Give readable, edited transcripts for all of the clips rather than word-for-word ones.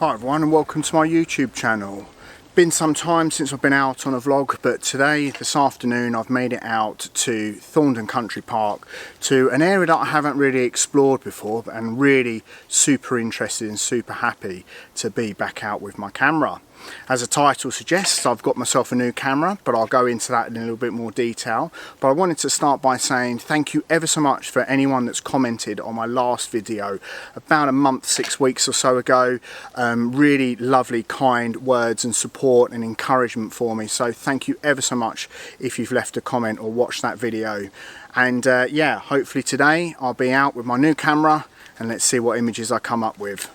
Hi everyone and welcome to my YouTube channel. Been some time since I've been out on a vlog, but today, this afternoon, I've made it out to Thorndon Park, to an area that I haven't really explored before and really super interested and super happy to be back out with my camera. As the title suggests, I've got myself a new camera, but I'll go into that in a little bit more detail. But I wanted to start by saying thank you ever so much for anyone that's commented on my last video about a month, 6 weeks or so ago. Really lovely, kind words and support and encouragement for me. So thank you ever so much if you've left a comment or watched that video. And yeah, hopefully today I'll be out with my new camera and let's see what images I come up with.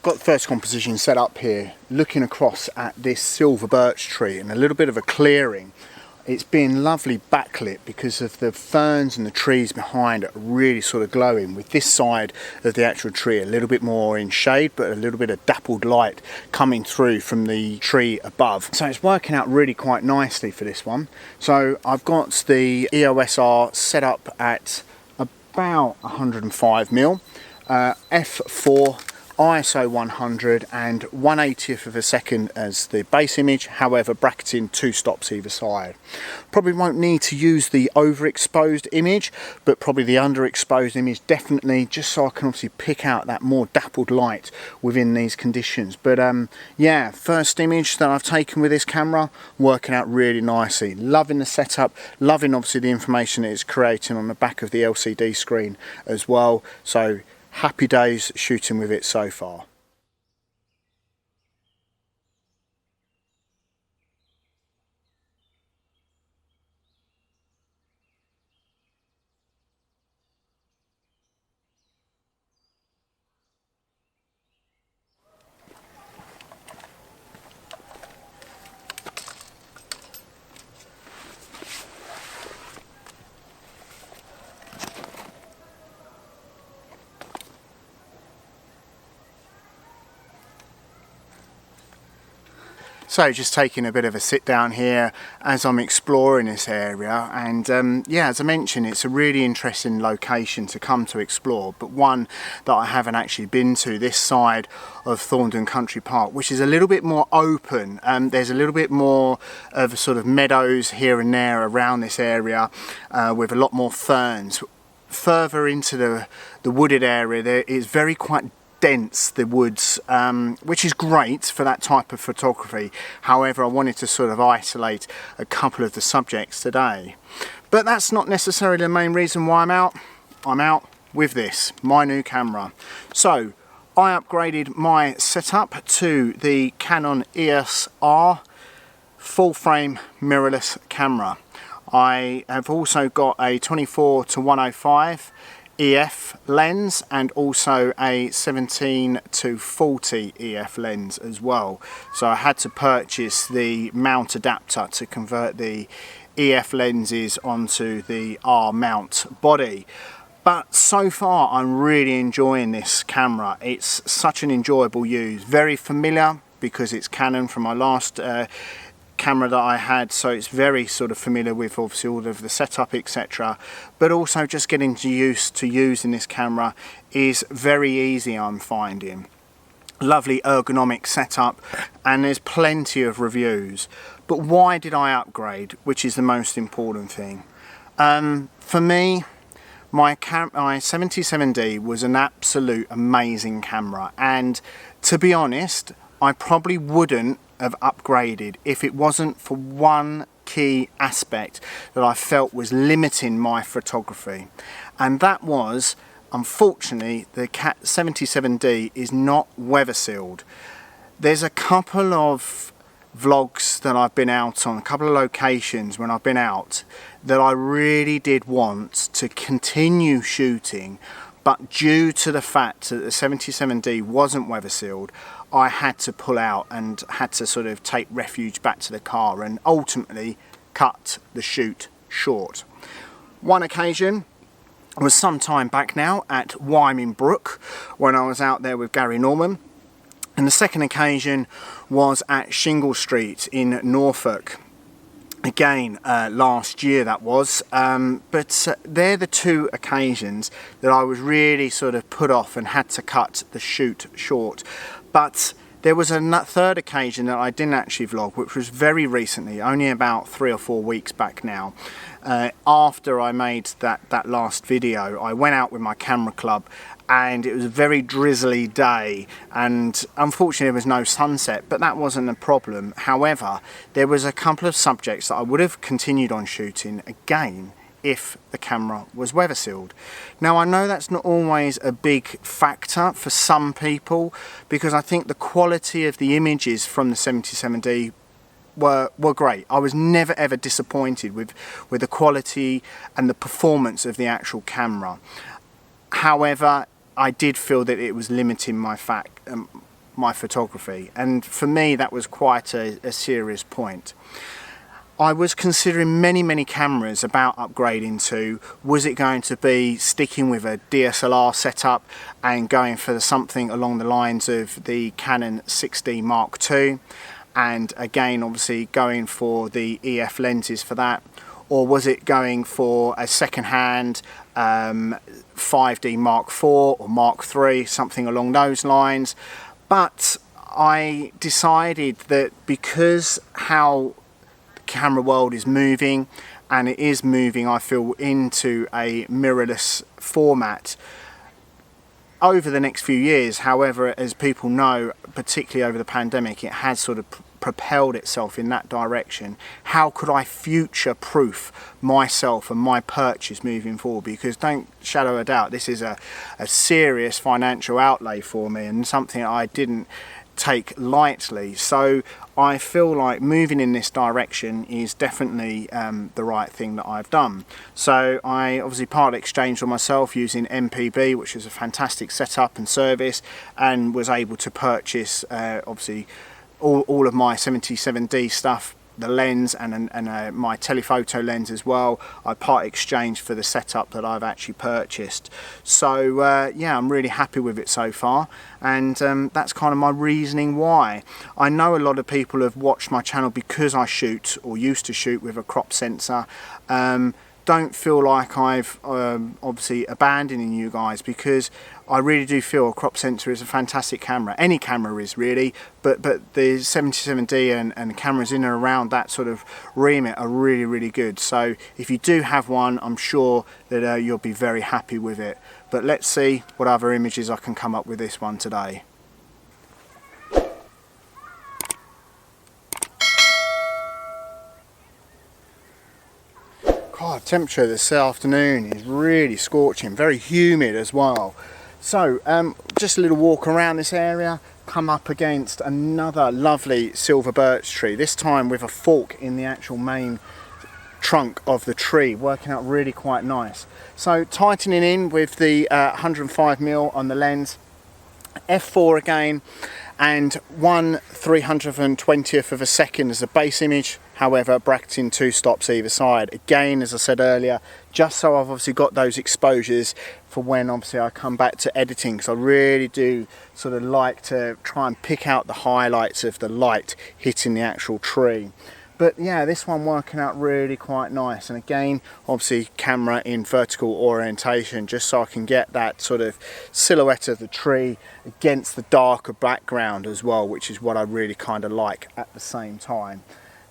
Got the first composition set up here, looking across at this silver birch tree and a little bit of a clearing. It's been lovely backlit because of the ferns and the trees behind are really sort of glowing, with this side of the actual tree a little bit more in shade but a little bit of dappled light coming through from the tree above. So it's working out really quite nicely for this one. So I've got the EOS R set up at about 105mm, f4, ISO 100 and 1/80th of a second as the base image, however bracketing 2 stops either side. Probably won't need to use the overexposed image, but probably the underexposed image definitely, just so I can obviously pick out that more dappled light within these conditions. But yeah, first image that I've taken with this camera, working out really nicely. Loving the setup, loving obviously the information that it's creating on the back of the LCD screen as well. So happy days shooting with it so far. So just taking a bit of a sit down here as I'm exploring this area, and yeah, as I mentioned, it's a really interesting location to come to explore, but one that I haven't actually been to this side of Thorndon Park, which is a little bit more open. There's a little bit more of sort of meadows here and there around this area, with a lot more ferns. Further into the wooded area, there is very quite dense, the woods, which is great for that type of photography. However, I wanted to sort of isolate a couple of the subjects today. But that's not necessarily the main reason why I'm out. I'm out with this, my new camera. So I upgraded my setup to the Canon EF full frame mirrorless camera. I have also got a 24-105 EF lens and also a 17-40 EF lens as well. So I had to purchase the mount adapter to convert the EF lenses onto the R mount body. But so far I'm really enjoying this camera. It's such an enjoyable use, very familiar because it's Canon from my last camera that I had, so it's very sort of familiar with obviously all of the setup, etc. But also just getting used to using this camera is very easy, I'm finding. Lovely ergonomic setup, and there's plenty of reviews. But why did I upgrade, which is the most important thing? For me, my 77D was an absolute amazing camera, and to be honest, I probably wouldn't have upgraded if it wasn't for one key aspect that I felt was limiting my photography, and that was, unfortunately, the 77D is not weather sealed. There's a couple of vlogs that I've been out on, a couple of locations when I've been out, that I really did want to continue shooting, but due to the fact that the 77D wasn't weather sealed, I had to pull out and had to sort of take refuge back to the car and ultimately cut the shoot short. One occasion was some time back now at Wyoming Brook when I was out there with Gary Norman, and the second occasion was at Shingle Street in Norfolk. Again, last year that was, but they're the two occasions that I was really sort of put off and had to cut the shoot short. But there was a third occasion that I didn't actually vlog, which was very recently, only about 3 or 4 weeks back now. After I made that last video, I went out with my camera club, and it was a very drizzly day, and unfortunately there was no sunset, but that wasn't a problem. However, there was a couple of subjects that I would have continued on shooting again if the camera was weather sealed. Now, I know that's not always a big factor for some people, because I think the quality of the images from the 77D were great. I was never ever disappointed with the quality and the performance of the actual camera. However, I did feel that it was limiting my photography, and for me that was quite a serious point. I was considering many cameras about upgrading to, was it going to be sticking with a DSLR setup and going for something along the lines of the Canon 6D Mark II, and again obviously going for the EF lenses for that, or was it going for a second-hand 5D Mark IV or Mark III, something along those lines. But I decided that because how the camera world is moving, and it is moving, I feel, into a mirrorless format over the next few years. However, as people know, particularly over the pandemic, it has sort of propelled itself in that direction. How could I future-proof myself and my purchase moving forward? Because don't shadow a doubt, this is a serious financial outlay for me, and something I didn't take lightly. So I feel like moving in this direction is definitely the right thing that I've done. So I obviously part exchanged on myself using MPB, which is a fantastic setup and service, and was able to purchase obviously all of my 77D stuff, the lens and my telephoto lens as well. I part exchanged for the setup that I've actually purchased. So yeah, I'm really happy with it so far, and that's kind of my reasoning why. I know a lot of people have watched my channel because I shoot, or used to shoot, with a crop sensor. Don't feel like I've obviously abandoning you guys, because I really do feel a crop sensor is a fantastic camera. Any camera is really, but the 77D and cameras in and around that sort of remit are really good. So if you do have one, I'm sure that you'll be very happy with it. But let's see what other images I can come up with this one today. God, temperature this afternoon is really scorching, very humid as well. So just a little walk around this area, come up against another lovely silver birch tree, this time with a fork in the actual main trunk of the tree, working out really quite nice. So tightening in with the 105mm on the lens, f4 again, and 1/320th of a second as a base image, however bracketing 2 stops either side. Again, as I said earlier, just so I've obviously got those exposures for when obviously I come back to editing, because I really do sort of like to try and pick out the highlights of the light hitting the actual tree. But yeah, this one working out really quite nice, and again obviously camera in vertical orientation, just so I can get that sort of silhouette of the tree against the darker background as well, which is what I really kind of like at the same time.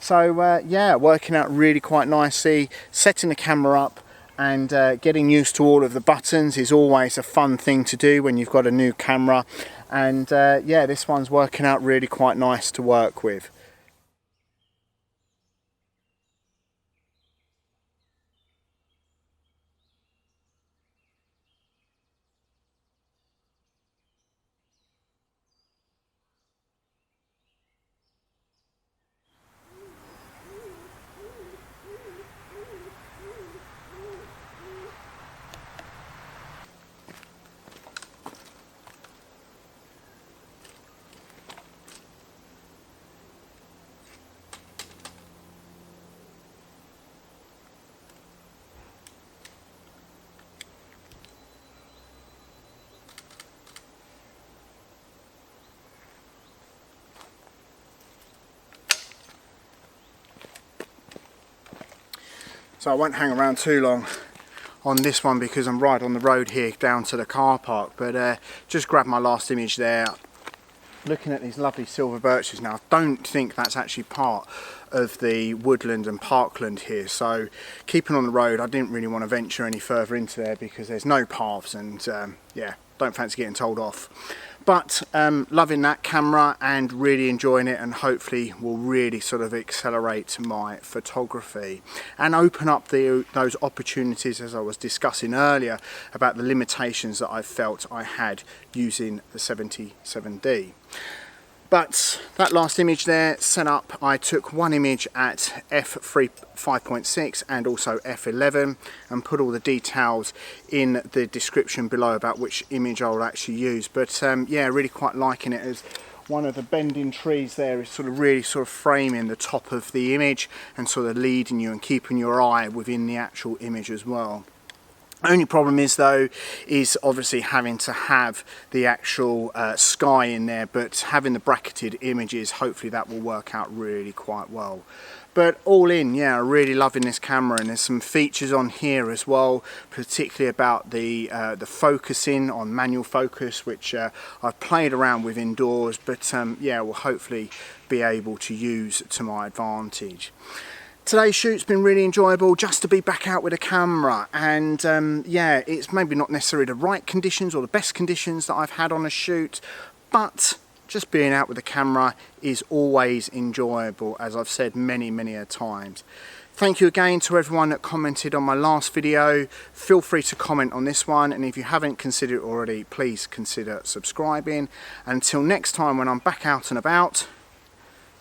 So yeah, working out really quite nicely. Setting the camera up and getting used to all of the buttons is always a fun thing to do when you've got a new camera, and yeah, this one's working out really quite nice to work with. So I won't hang around too long on this one because I'm right on the road here down to the car park, but just grabbed my last image there, looking at these lovely silver birches. Now I don't think that's actually part of the woodland and parkland here, so keeping on the road, I didn't really want to venture any further into there because there's no paths, and yeah, don't fancy getting told off. But loving that camera and really enjoying it, and hopefully will really sort of accelerate my photography and open up those opportunities, as I was discussing earlier, about the limitations that I felt I had using the 77D. But that last image there set up, I took one image at f5.6 and also f11, and put all the details in the description below about which image I will actually use. But yeah, really quite liking it, as one of the bending trees there is sort of really sort of framing the top of the image and sort of leading you and keeping your eye within the actual image as well. Only problem is though, is obviously having to have the actual sky in there, but having the bracketed images, hopefully that will work out really quite well. But all in, yeah, really loving this camera, and there's some features on here as well, particularly about the focusing on manual focus, which I've played around with indoors, but yeah, will hopefully be able to use to my advantage. Today's shoot's been really enjoyable, just to be back out with a camera, and yeah, it's maybe not necessarily the right conditions or the best conditions that I've had on a shoot, but just being out with a camera is always enjoyable, as I've said many a times. Thank you again to everyone that commented on my last video. Feel free to comment on this one, and if you haven't considered it already, please consider subscribing. Until next time when I'm back out and about,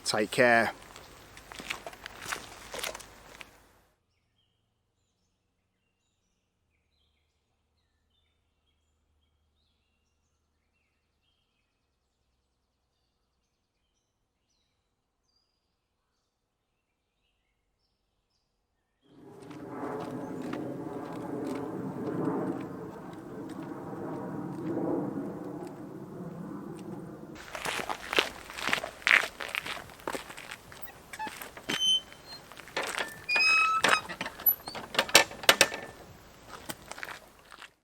take care.